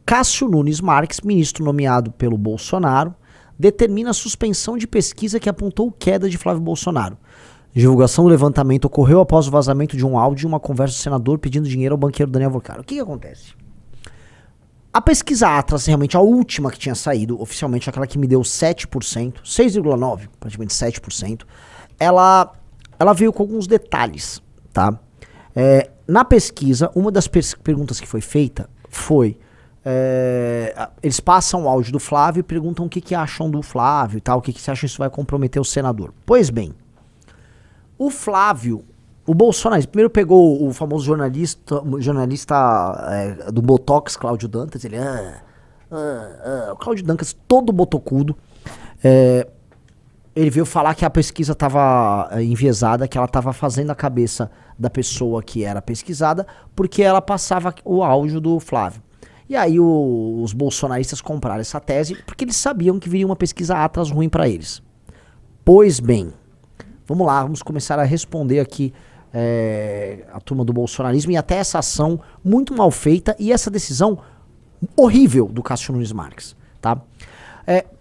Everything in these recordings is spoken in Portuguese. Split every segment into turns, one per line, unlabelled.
Cássio Nunes Marques, ministro nomeado pelo Bolsonaro, determina a suspensão de pesquisa que apontou queda de Flávio Bolsonaro. Divulgação do levantamento ocorreu após o vazamento de um áudio e uma conversa do senador pedindo dinheiro ao banqueiro Daniel Vocaro. O que acontece? A pesquisa Atlas, realmente a última que tinha saído, oficialmente aquela que me deu 7%, 6,9%, praticamente 7%, ela veio com alguns detalhes, tá? Na pesquisa, uma das perguntas que foi feita foi, eles passam o áudio do Flávio e perguntam o que acham do Flávio e tal, o que você acha que isso vai comprometer o senador. Pois bem, o Flávio, o Bolsonaro, primeiro pegou o famoso jornalista do Botox, Cláudio Dantas, ele, o Cláudio Dantas todo botocudo, ele veio falar que a pesquisa estava enviesada, que ela estava fazendo a cabeça da pessoa que era pesquisada, porque ela passava o áudio do Flávio. E aí os bolsonaristas compraram essa tese, porque eles sabiam que viria uma pesquisa Atlas ruim para eles. Pois bem, vamos lá, vamos começar a responder aqui a turma do bolsonarismo e até essa ação muito mal feita e essa decisão horrível do Cássio Nunes Marques, tá?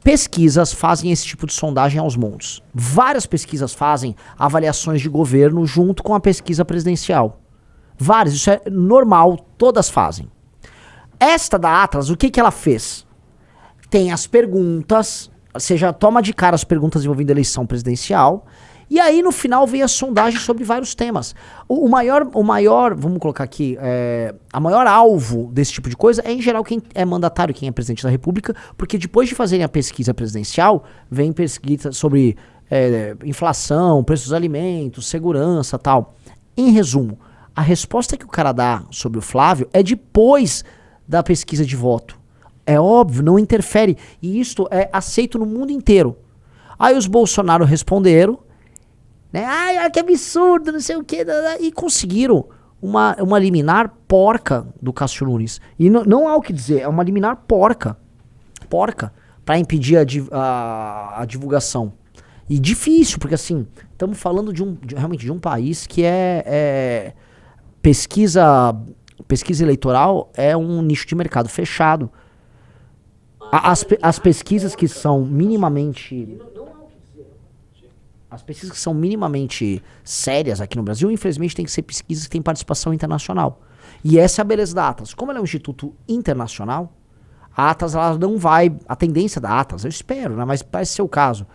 Pesquisas fazem esse tipo de sondagem aos montes. Várias pesquisas fazem avaliações de governo junto com a pesquisa presidencial. Várias, isso é normal, todas fazem. Esta da Atlas, o que ela fez? Tem as perguntas, você já toma de cara as perguntas envolvendo a eleição presidencial, e aí no final vem a sondagem sobre vários temas. O maior, vamos colocar aqui, a maior alvo desse tipo de coisa é em geral quem é mandatário, quem é presidente da república, porque depois de fazerem a pesquisa presidencial, vem pesquisa sobre inflação, preços dos alimentos, segurança e tal. Em resumo, a resposta que o cara dá sobre o Flávio é depois da pesquisa de voto. É óbvio, não interfere. E isto é aceito no mundo inteiro. Aí os Bolsonaro responderam, né? Ai, que absurdo, não sei o que. E conseguiram uma liminar porca do Cássio Nunes. E não há o que dizer, é uma liminar porca. Porca. Pra impedir a divulgação. E difícil, porque assim, estamos falando realmente de um país que pesquisa eleitoral é um nicho de mercado fechado. As pesquisas que são minimamente... As pesquisas que são minimamente sérias aqui no Brasil, infelizmente, tem que ser pesquisas que têm participação internacional. E essa é a beleza da Atlas. Como ela é um instituto internacional, a Atlas ela não vai... A tendência da Atlas, eu espero, né, mas parece ser o caso,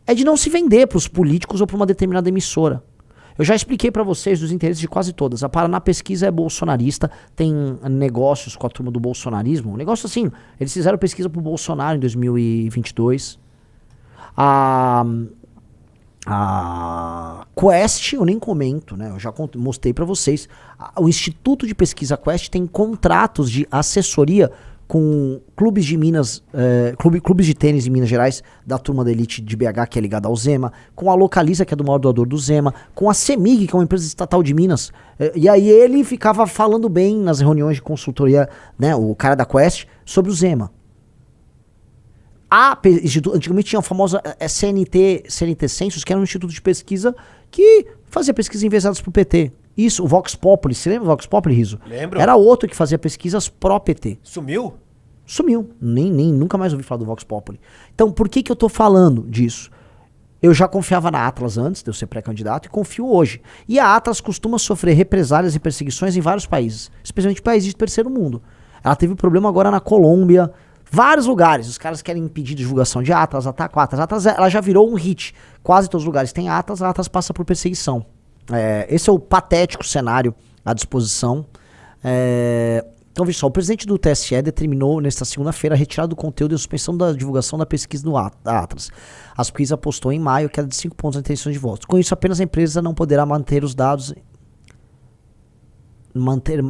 é de não se vender para os políticos ou para uma determinada emissora. Eu já expliquei para vocês dos interesses de quase todas. A Paraná Pesquisa é bolsonarista, tem negócios com a turma do bolsonarismo. Um negócio assim, eles fizeram pesquisa pro Bolsonaro em 2022. A Quest, eu nem comento, né? Eu já mostrei para vocês. O Instituto de Pesquisa Quest tem contratos de assessoria com clubes de Minas, clubes de tênis em Minas Gerais, da turma da elite de BH, que é ligada ao Zema, com a Localiza, que é do maior doador do Zema, com a CEMIG, que é uma empresa estatal de Minas. E aí ele ficava falando bem nas reuniões de consultoria, né? O cara da Quest, sobre o Zema. Antigamente tinha a famosa CNT Census, que era um instituto de pesquisa que fazia pesquisas enviesadas pro PT. Isso, o Vox Populi, você lembra o Vox Populi, Riso?
Lembro.
Era outro que fazia pesquisas pró-PT.
Sumiu?
Sumiu. Nunca mais ouvi falar do Vox Populi. Então, por que eu tô falando disso? Eu já confiava na Atlas antes de eu ser pré-candidato e confio hoje. E a Atlas costuma sofrer represálias e perseguições em vários países, especialmente países de terceiro mundo. Ela teve problema agora na Colômbia, vários lugares. Os caras querem impedir divulgação de Atlas, atacar Atlas. Atlas ela já virou um hit. Quase todos os lugares tem Atlas, a Atlas passa por perseguição. Esse é o patético cenário à disposição. Então, veja só, o presidente do TSE determinou nesta segunda-feira a retirada do conteúdo e a suspensão da divulgação da pesquisa da Atlas. A pesquisa apostou em maio queda de 5 pontos na intenção de votos. Com isso, apenas a empresa não poderá manter os dados manter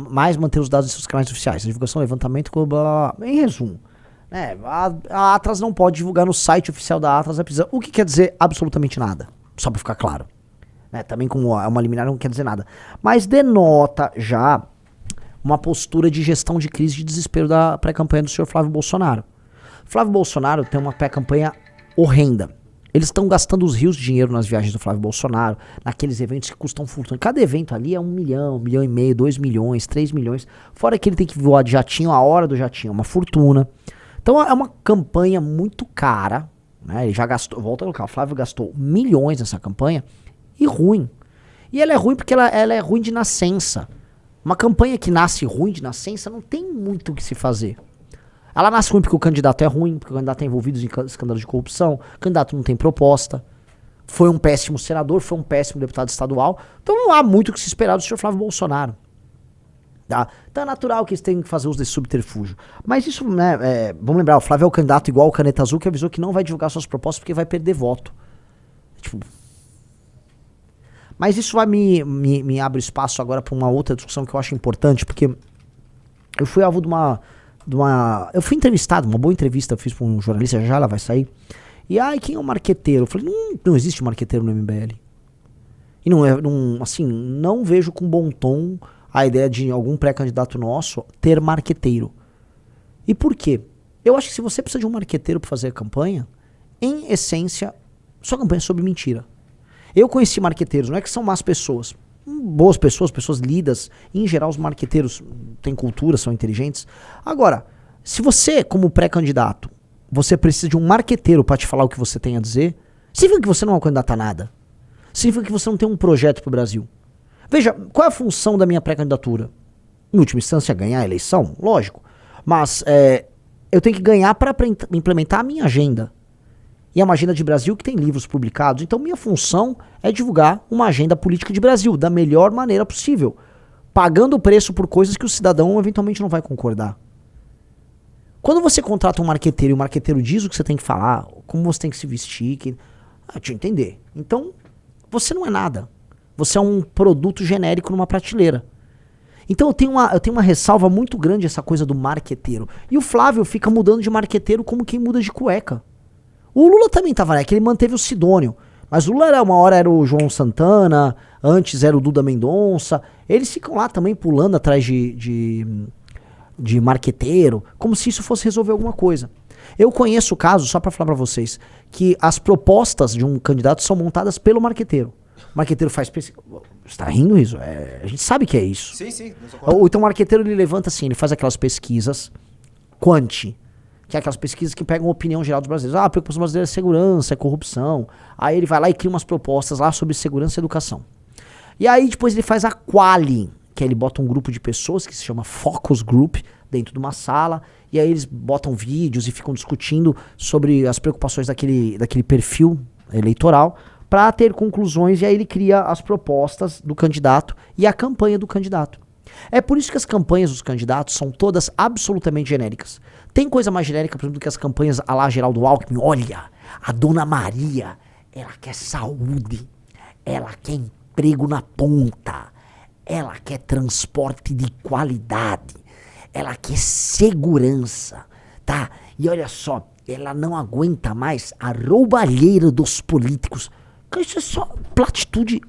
os dados em seus canais oficiais. A divulgação, levantamento, blá, blá, blá. Em resumo, a Atlas não pode divulgar no site oficial da Atlas a pesquisa, o que quer dizer absolutamente nada, só para ficar claro. Também como é uma liminar não quer dizer nada. Mas denota já uma postura de gestão de crise e de desespero da pré-campanha do senhor Flávio Bolsonaro. Flávio Bolsonaro tem uma pré-campanha horrenda. Eles estão gastando os rios de dinheiro nas viagens do Flávio Bolsonaro, naqueles eventos que custam fortuna. Cada evento ali é 1 milhão, 1,5 milhão, 2 milhões, 3 milhões. Fora que ele tem que voar de jatinho, a hora do jatinho é uma fortuna. Então é uma campanha muito cara, né? Ele já gastou, volta a colocar, o Flávio gastou milhões nessa campanha e ruim. E ela é ruim porque ela é ruim de nascença. Uma campanha que nasce ruim de nascença não tem muito o que se fazer. Ela nasce ruim porque o candidato é ruim, porque o candidato é envolvido em escândalos de corrupção, o candidato não tem proposta, foi um péssimo senador, foi um péssimo deputado estadual, então não há muito o que se esperar do senhor Flávio Bolsonaro. Tá? Então é natural que eles tenham que fazer uso desse subterfúgio. Mas isso, né, vamos lembrar, o Flávio é o candidato igual o Caneta Azul que avisou que não vai divulgar suas propostas porque vai perder voto. Tipo... Mas isso vai me abre espaço agora para uma outra discussão que eu acho importante, porque eu fui alvo de uma eu fui entrevistado, uma boa entrevista eu fiz para um jornalista, já ela vai sair. E quem é o marqueteiro? Eu falei, não existe marqueteiro no MBL. E não vejo com bom tom a ideia de algum pré-candidato nosso ter marqueteiro. E por quê? Eu acho que se você precisa de um marqueteiro para fazer a campanha, em essência, sua campanha é sobre mentira. Eu conheci marqueteiros, não é que são más pessoas, boas pessoas, pessoas lidas. Em geral, os marqueteiros têm cultura, são inteligentes. Agora, se você, como pré-candidato, você precisa de um marqueteiro para te falar o que você tem a dizer, significa que você não é um candidato a nada. Significa que você não tem um projeto para o Brasil. Veja, qual é a função da minha pré-candidatura? Em última instância, ganhar a eleição? Lógico. Mas eu tenho que ganhar para implementar a minha agenda. E é uma agenda de Brasil que tem livros publicados. Então minha função é divulgar uma agenda política de Brasil da melhor maneira possível, pagando o preço por coisas que o cidadão eventualmente não vai concordar. Quando você contrata um marqueteiro e o marqueteiro diz o que você tem que falar, como você tem que se vestir, deixa eu entender. Então você não é nada. Você é um produto genérico numa prateleira. Então eu tenho uma ressalva muito grande essa coisa do marqueteiro. E o Flávio fica mudando de marqueteiro como quem muda de cueca. O Lula também tava, né? Que ele manteve o Sidônio. Mas o Lula uma hora era o João Santana, antes era o Duda Mendonça. Eles ficam lá também pulando atrás de marqueteiro, como se isso fosse resolver alguma coisa. Eu conheço o caso, só pra falar pra vocês, que as propostas de um candidato são montadas pelo marqueteiro. O marqueteiro faz pesquisa. Você tá rindo isso? A gente sabe que é isso.
Sim.
Então o marqueteiro ele levanta assim, ele faz aquelas pesquisas quanti, que é aquelas pesquisas que pegam a opinião geral dos brasileiros. A preocupação brasileira é segurança, é corrupção. Aí ele vai lá e cria umas propostas lá sobre segurança e educação. E aí depois ele faz a quali, que aí ele bota um grupo de pessoas que se chama Focus Group dentro de uma sala, e aí eles botam vídeos e ficam discutindo sobre as preocupações daquele perfil eleitoral para ter conclusões, e aí ele cria as propostas do candidato e a campanha do candidato. É por isso que as campanhas dos candidatos são todas absolutamente genéricas. Tem coisa mais genérica, por exemplo, do que as campanhas à la Geraldo Alckmin. Olha, a Dona Maria, ela quer saúde, ela quer emprego na ponta, ela quer transporte de qualidade, ela quer segurança, tá? E olha só, ela não aguenta mais a roubalheira dos políticos. Isso é só platitude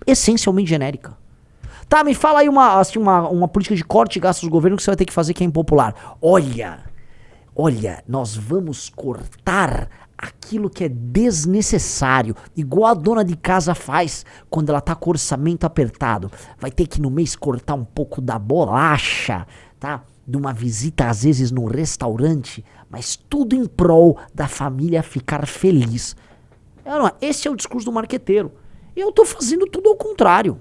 essencialmente genérica. Tá, me fala aí uma política de corte de gastos do governo que você vai ter que fazer que é impopular. Olha, nós vamos cortar aquilo que é desnecessário, igual a dona de casa faz quando ela tá com o orçamento apertado. Vai ter que no mês cortar um pouco da bolacha, tá? De uma visita às vezes no restaurante, mas tudo em prol da família ficar feliz. Esse é o discurso do marqueteiro. Eu tô fazendo tudo ao contrário.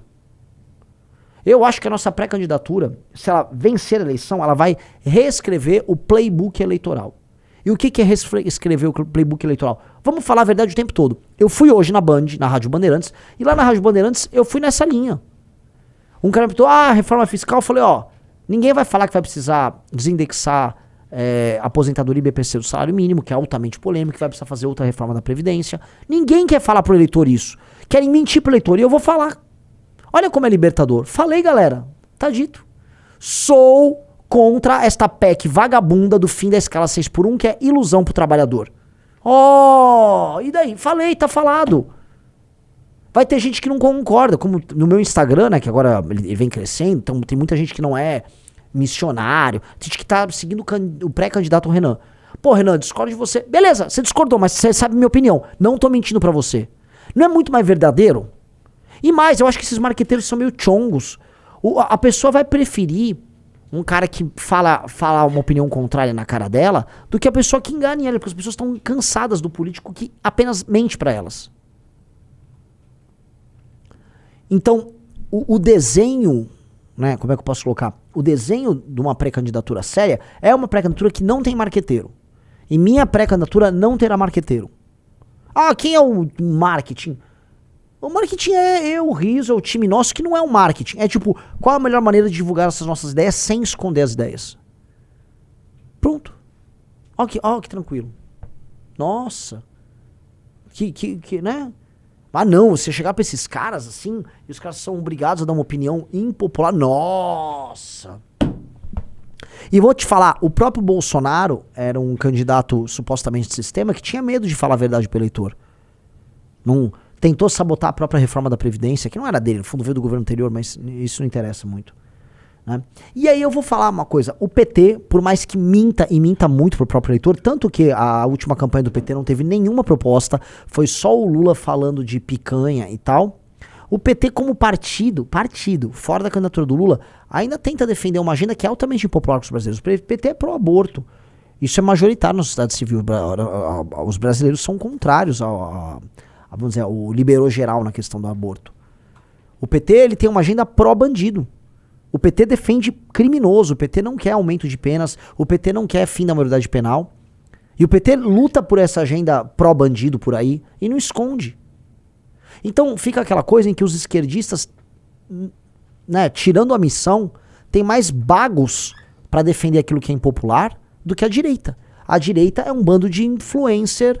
Eu acho que a nossa pré-candidatura, se ela vencer a eleição, ela vai reescrever o playbook eleitoral. E o que é reescrever o playbook eleitoral? Vamos falar a verdade o tempo todo. Eu fui hoje na Band, na Rádio Bandeirantes, e lá na Rádio Bandeirantes eu fui nessa linha. Um cara me perguntou, reforma fiscal, eu falei, ninguém vai falar que vai precisar desindexar aposentadoria e BPC do salário mínimo, que é altamente polêmico, que vai precisar fazer outra reforma da Previdência. Ninguém quer falar pro eleitor isso. Querem mentir pro eleitor, e eu vou falar. Olha como é libertador. Falei, galera. Tá dito. Sou contra esta PEC vagabunda do fim da escala 6x1, que é ilusão pro trabalhador. E daí? Falei, tá falado. Vai ter gente que não concorda, como no meu Instagram, né, que agora ele vem crescendo, então tem muita gente que não é missionário, tem gente que tá seguindo o pré-candidato Renan. Pô, Renan, discordo de você. Beleza, você discordou, mas você sabe minha opinião. Não tô mentindo pra você. Não é muito mais verdadeiro? E mais, eu acho que esses marqueteiros são meio chongos. A pessoa vai preferir um cara que fala uma opinião contrária na cara dela do que a pessoa que engane ela, porque as pessoas estão cansadas do político que apenas mente pra elas. Então, o desenho, né, como é que eu posso colocar? O desenho de uma pré-candidatura séria é uma pré-candidatura que não tem marqueteiro. E minha pré-candidatura não terá marqueteiro. Ah, quem é o marketing? O marketing é eu, o Riso, é o time nosso, que não é um marketing. É tipo, qual a melhor maneira de divulgar essas nossas ideias sem esconder as ideias? Pronto. Ó que tranquilo. Nossa. Né? Ah não, você chegar pra esses caras assim, e os caras são obrigados a dar uma opinião impopular. Nossa. E vou te falar, o próprio Bolsonaro era um candidato supostamente de sistema que tinha medo de falar a verdade pro eleitor. Não... Tentou sabotar a própria reforma da Previdência, que não era dele, no fundo veio do governo anterior, mas isso não interessa muito. Né? E aí eu vou falar uma coisa, o PT, por mais que minta e minta muito pro próprio eleitor, tanto que a última campanha do PT não teve nenhuma proposta, foi só o Lula falando de picanha e tal, o PT como partido, fora da candidatura do Lula, ainda tenta defender uma agenda que é altamente impopular com os brasileiros. O PT é pró-aborto. Isso é majoritário na sociedade civil. Os brasileiros são contrários vamos dizer, o liberou geral na questão do aborto. O PT, ele tem uma agenda pró-bandido. O PT defende criminoso, o PT não quer aumento de penas, o PT não quer fim da maioridade penal. E o PT luta por essa agenda pró-bandido por aí e não esconde. Então fica aquela coisa em que os esquerdistas, né, tirando a missão, tem mais bagos para defender aquilo que é impopular do que a direita. A direita é um bando de influencer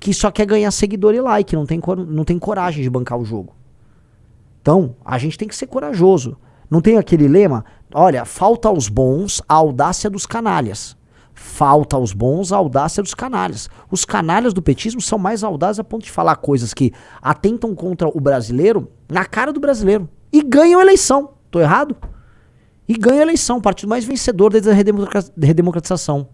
que só quer ganhar seguidor e like, não tem coragem de bancar o jogo. Então, a gente tem que ser corajoso. Não tem aquele lema, olha, falta aos bons a audácia dos canalhas. Falta aos bons a audácia dos canalhas. Os canalhas do petismo são mais audazes a ponto de falar coisas que atentam contra o brasileiro na cara do brasileiro. E ganham a eleição. Tô errado? E ganham a eleição, o partido mais vencedor desde a redemocratização.